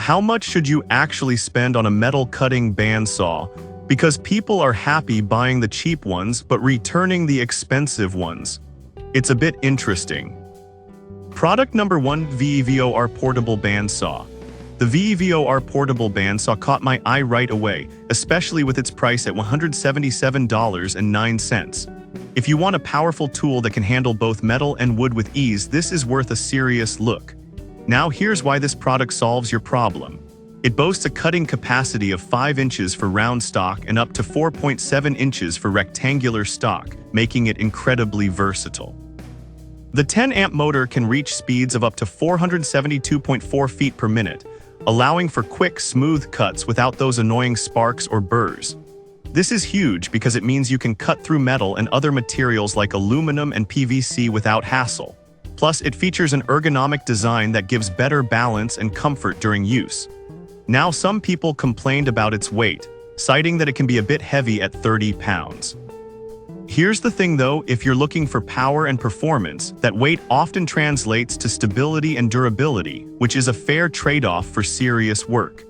how much should you actually spend on a metal cutting bandsaw? Because people are happy buying the cheap ones but returning the expensive ones. It's a bit interesting. Product number 1, VEVOR Portable Bandsaw. The VEVOR Portable Bandsaw caught my eye right away, especially with its price at $177.09. If you want a powerful tool that can handle both metal and wood with ease, this is worth a serious look. Now here's why this product solves your problem. It boasts a cutting capacity of 5 inches for round stock and up to 4.7 inches for rectangular stock, making it incredibly versatile. The 10-amp motor can reach speeds of up to 472.4 feet per minute, allowing for quick, smooth cuts without those annoying sparks or burrs. This is huge because it means you can cut through metal and other materials like aluminum and PVC without hassle. Plus, it features an ergonomic design that gives better balance and comfort during use. Now, some people complained about its weight, citing that it can be a bit heavy at 30 pounds. Here's the thing though, if you're looking for power and performance, that weight often translates to stability and durability, which is a fair trade-off for serious work.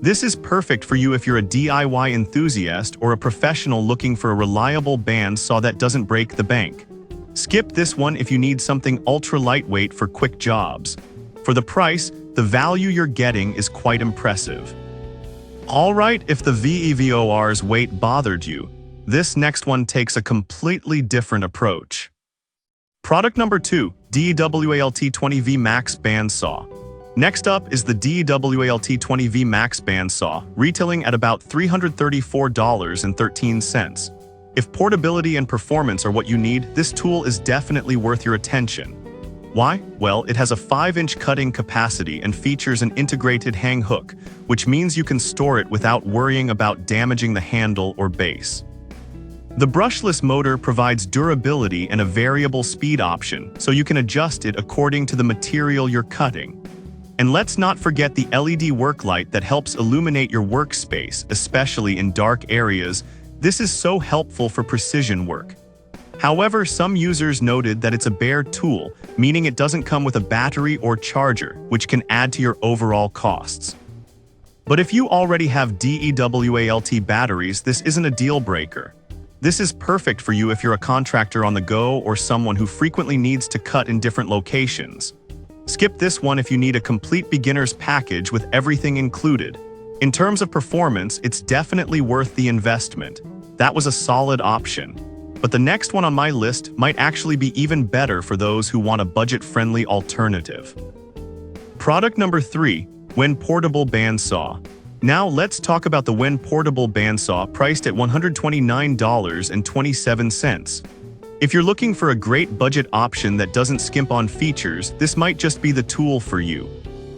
This is perfect for you if you're a DIY enthusiast or a professional looking for a reliable bandsaw that doesn't break the bank. Skip this one if you need something ultra-lightweight for quick jobs. For the price, the value you're getting is quite impressive. Alright, if the VEVOR's weight bothered you, this next one takes a completely different approach. Product number 2, DEWALT20V Max Bandsaw. Next up is the DEWALT20V Max Bandsaw, retailing at about $334.13. If portability and performance are what you need, this tool is definitely worth your attention. Why? Well, it has a 5-inch cutting capacity and features an integrated hang hook, which means you can store it without worrying about damaging the handle or base. The brushless motor provides durability and a variable speed option, so you can adjust it according to the material you're cutting. And let's not forget the LED work light that helps illuminate your workspace, especially in dark areas. This is so helpful for precision work. However, some users noted that it's a bare tool, meaning it doesn't come with a battery or charger, which can add to your overall costs. But if you already have DEWALT batteries, this isn't a deal breaker. This is perfect for you if you're a contractor on the go or someone who frequently needs to cut in different locations. Skip this one if you need a complete beginner's package with everything included. In terms of performance, it's definitely worth the investment. That was a solid option. But the next one on my list might actually be even better for those who want a budget-friendly alternative. Product number 3, WEN Portable Bandsaw. Now let's talk about the WEN Portable Bandsaw, priced at $129.27. If you're looking for a great budget option that doesn't skimp on features, this might just be the tool for you.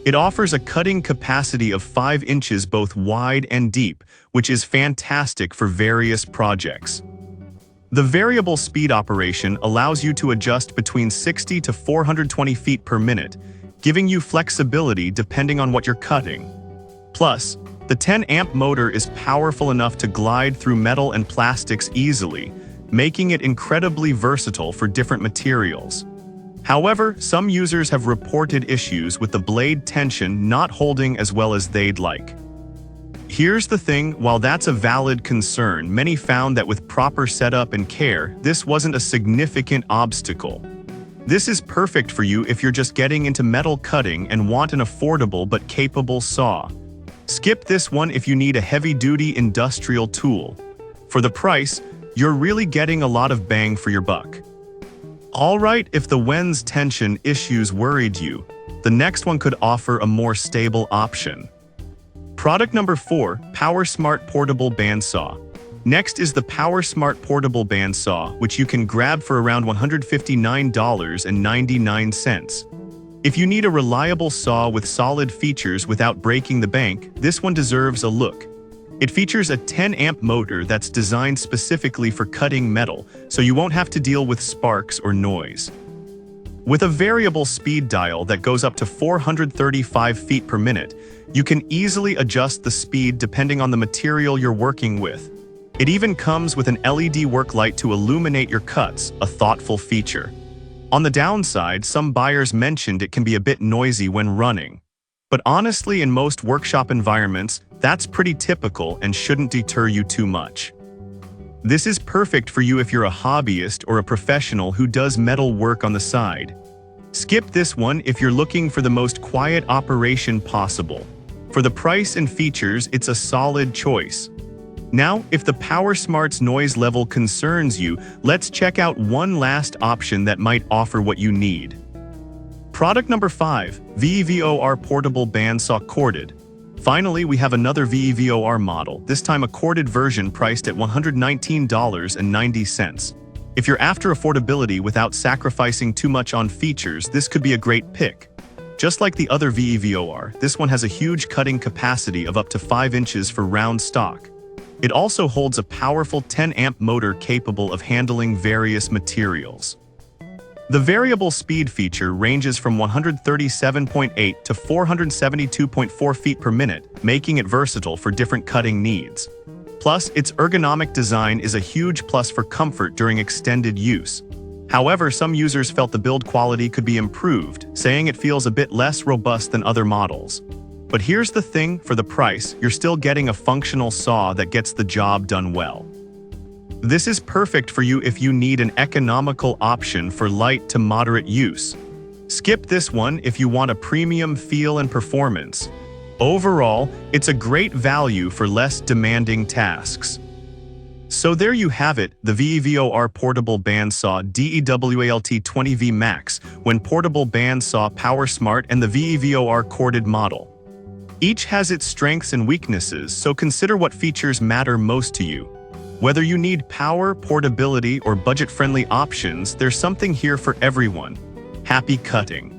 It offers a cutting capacity of 5 inches both wide and deep, which is fantastic for various projects. The variable speed operation allows you to adjust between 60 to 420 feet per minute, giving you flexibility depending on what you're cutting. Plus, the 10-amp motor is powerful enough to glide through metal and plastics easily, making it incredibly versatile for different materials. However, some users have reported issues with the blade tension not holding as well as they'd like. Here's the thing, while that's a valid concern, many found that with proper setup and care, this wasn't a significant obstacle. This is perfect for you if you're just getting into metal cutting and want an affordable but capable saw. Skip this one if you need a heavy-duty industrial tool. For the price, you're really getting a lot of bang for your buck. Alright, if the WEN's tension issues worried you, the next one could offer a more stable option. Product number 4, PowerSmart Portable Bandsaw. Next is the PowerSmart Portable Bandsaw, which you can grab for around $159.99. If you need a reliable saw with solid features without breaking the bank, this one deserves a look. It features a 10-amp motor that's designed specifically for cutting metal, so you won't have to deal with sparks or noise. With a variable speed dial that goes up to 435 feet per minute, you can easily adjust the speed depending on the material you're working with. It even comes with an LED work light to illuminate your cuts, a thoughtful feature. On the downside, some buyers mentioned it can be a bit noisy when running. But honestly, in most workshop environments, that's pretty typical and shouldn't deter you too much. This is perfect for you if you're a hobbyist or a professional who does metal work on the side. Skip this one if you're looking for the most quiet operation possible. For the price and features, it's a solid choice. Now, if the PowerSmart's noise level concerns you, let's check out one last option that might offer what you need. Product number 5, VEVOR Portable Bandsaw Corded. Finally, we have another VEVOR model, this time a corded version priced at $119.90. If you're after affordability without sacrificing too much on features, this could be a great pick. Just like the other VEVOR, this one has a huge cutting capacity of up to 5 inches for round stock. It also holds a powerful 10-amp motor capable of handling various materials. The variable speed feature ranges from 137.8 to 472.4 feet per minute, making it versatile for different cutting needs. Plus, its ergonomic design is a huge plus for comfort during extended use. However, some users felt the build quality could be improved, saying it feels a bit less robust than other models. But here's the thing, for the price, you're still getting a functional saw that gets the job done well. This is perfect for you if you need an economical option for light to moderate use. Skip this one if you want a premium feel and performance. Overall, it's a great value for less demanding tasks. So there you have it, the VEVOR Portable Bandsaw DEWALT20V Max, when Portable Bandsaw PowerSmart, and the VEVOR Corded model. Each has its strengths and weaknesses, so consider what features matter most to you. Whether you need power, portability, or budget-friendly options, there's something here for everyone. Happy cutting!